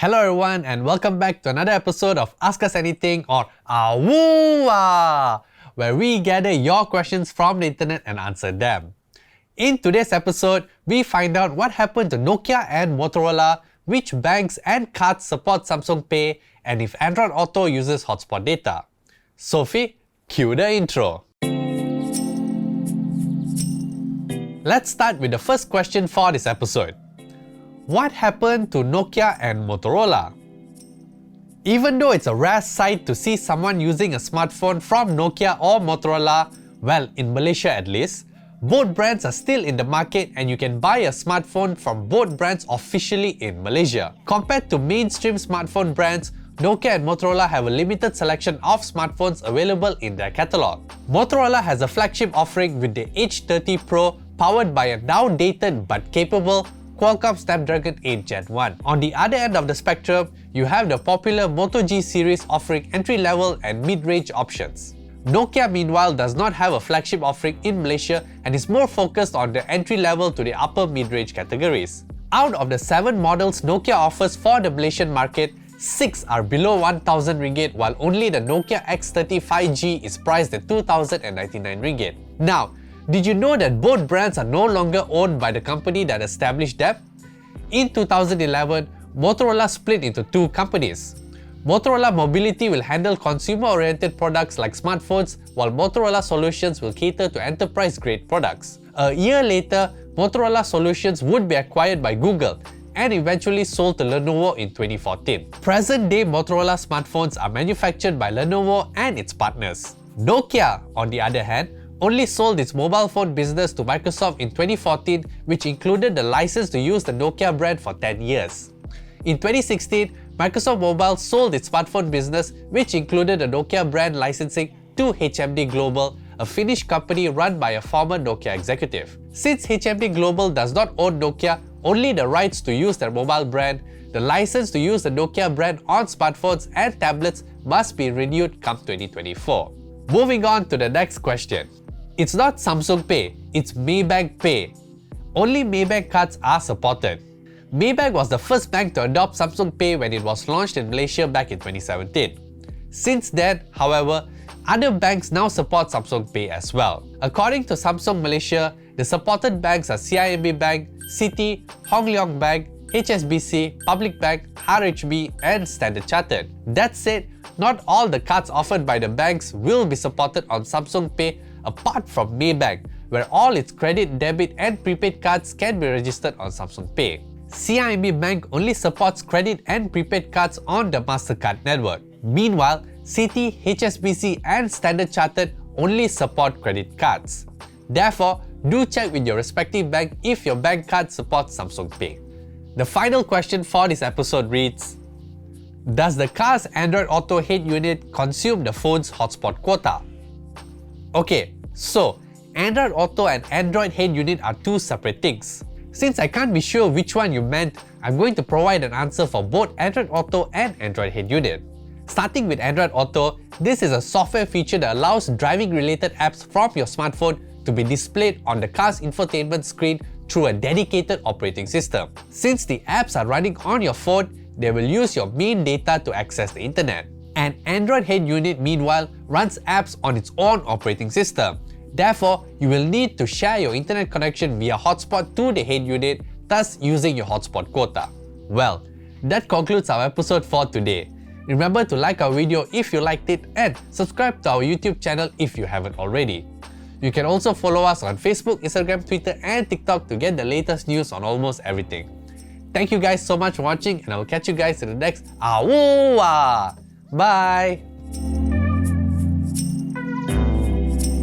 Hello everyone and welcome back to another episode of Ask Us Anything or Awoowa, where we gather your questions from the internet and answer them. In today's episode, we find out what happened to Nokia and Motorola, which banks and cards support Samsung Pay, and if Android Auto uses hotspot data. Sophie, cue the intro. Let's start with the first question for this episode. What happened to Nokia and Motorola? Even though it's a rare sight to see someone using a smartphone from Nokia or Motorola, well, in Malaysia at least, both brands are still in the market and you can buy a smartphone from both brands officially in Malaysia. Compared to mainstream smartphone brands, Nokia and Motorola have a limited selection of smartphones available in their catalogue. Motorola has a flagship offering with the H30 Pro powered by a now dated but capable Qualcomm Snapdragon 8 Gen 1. On the other end of the spectrum, you have the popular Moto G series offering entry-level and mid-range options. Nokia meanwhile does not have a flagship offering in Malaysia and is more focused on the entry-level to the upper mid-range categories. Out of the 7 models Nokia offers for the Malaysian market, 6 are below 1,000 ringgit while only the Nokia X30 5G is priced at 2,099 ringgit. Now, did you know that both brands are no longer owned by the company that established them? In 2011, Motorola split into 2 companies. Motorola Mobility will handle consumer-oriented products like smartphones, while Motorola Solutions will cater to enterprise-grade products. A year later, Motorola Solutions would be acquired by Google and eventually sold to Lenovo in 2014. Present-day Motorola smartphones are manufactured by Lenovo and its partners. Nokia, on the other hand, only sold its mobile phone business to Microsoft in 2014, which included the license to use the Nokia brand for 10 years. In 2016, Microsoft Mobile sold its smartphone business, which included the Nokia brand licensing to HMD Global, a Finnish company run by a former Nokia executive. Since HMD Global does not own Nokia, only the rights to use their mobile brand, the license to use the Nokia brand on smartphones and tablets must be renewed come 2024. Moving on to the next question. It's not Samsung Pay, it's Maybank Pay. Only Maybank cards are supported. Maybank was the first bank to adopt Samsung Pay when it was launched in Malaysia back in 2017. Since then, however, other banks now support Samsung Pay as well. According to Samsung Malaysia, the supported banks are CIMB Bank, Citi, Hong Leong Bank, HSBC, Public Bank, RHB, and Standard Chartered. That said, not all the cards offered by the banks will be supported on Samsung Pay apart from Maybank, where all its credit, debit, and prepaid cards can be registered on Samsung Pay. CIMB Bank only supports credit and prepaid cards on the MasterCard network. Meanwhile, Citi, HSBC, and Standard Chartered only support credit cards. Therefore, do check with your respective bank if your bank card supports Samsung Pay. The final question for this episode reads: does the car's Android Auto head unit consume the phone's hotspot quota? Okay, so Android Auto and Android head unit are 2 separate things. Since I can't be sure which one you meant, I'm going to provide an answer for both Android Auto and Android head unit. Starting with Android Auto, this is a software feature that allows driving-related apps from your smartphone to be displayed on the car's infotainment screen through a dedicated operating system. Since the apps are running on your phone, they will use your main data to access the internet. An Android head unit meanwhile runs apps on its own operating system. Therefore, you will need to share your internet connection via hotspot to the head unit, thus using your hotspot quota. Well, that concludes our episode for today. Remember to like our video if you liked it and subscribe to our YouTube channel if you haven't already. You can also follow us on Facebook, Instagram, Twitter, and TikTok to get the latest news on almost everything. Thank you guys so much for watching, and I will catch you guys in the next Awoowa! Bye!